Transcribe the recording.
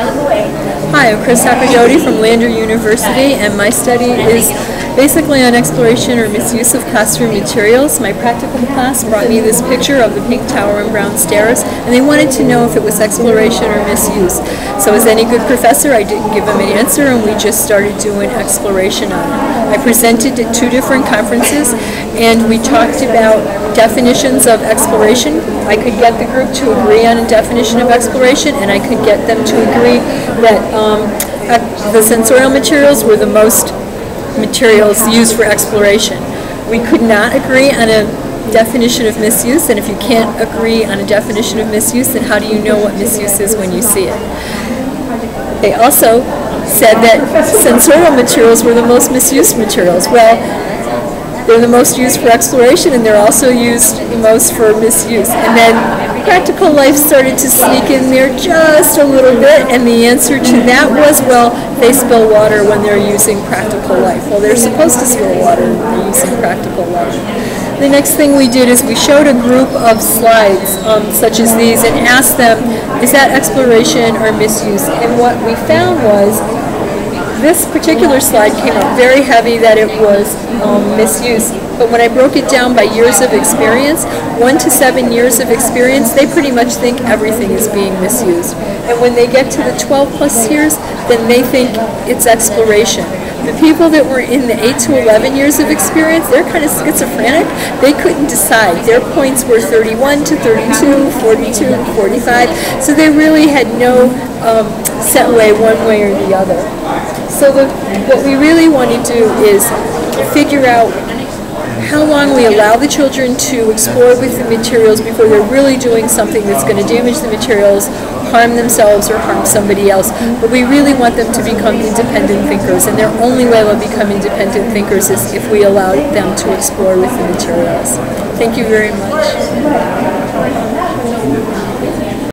Hi, I'm Chris Sacerdoti from Lander University, and my study is basically on exploration or misuse of classroom materials. My practical class brought me this picture of the pink tower and brown stairs, and they wanted to know if it was exploration or misuse. So as any good professor, I didn't give them an answer, and we just started doing exploration on it. I presented at 2 different conferences, and we talked about definitions of exploration. I could get the group to agree on a definition of exploration, and I could get them to agree that the sensorial materials were the most materials used for exploration. We could not agree on a definition of misuse, and if you can't agree on a definition of misuse, then how do you know what misuse is when you see it? They also said that sensorial materials were the most misused materials. Well, they're the most used for exploration, and they're also used the most for misuse. And then practical life started to sneak in there just a little bit, and the answer to that was, well, they spill water when they're using practical life. Well, they're supposed to spill water when they're using practical life. The next thing we did is we showed a group of slides such as these and asked them, is that exploration or misuse? And what we found was this particular slide came out very heavy that it was misuse. But when I broke it down by years of experience, 1 to 7 years of experience, they pretty much think everything is being misused. And when they get to the 12 plus years, then they think it's exploration. The people that were in the 8 to 11 years of experience, they're kind of schizophrenic. They couldn't decide. Their points were 31 to 32, 42, 45. So they really had no set way one way or the other. So what we really want to do is figure out how long we allow the children to explore with the materials before they're really doing something that's going to damage the materials, harm themselves, or harm somebody else. But we really want them to become independent thinkers, and their only way they'll become independent thinkers is if we allow them to explore with the materials. Thank you very much.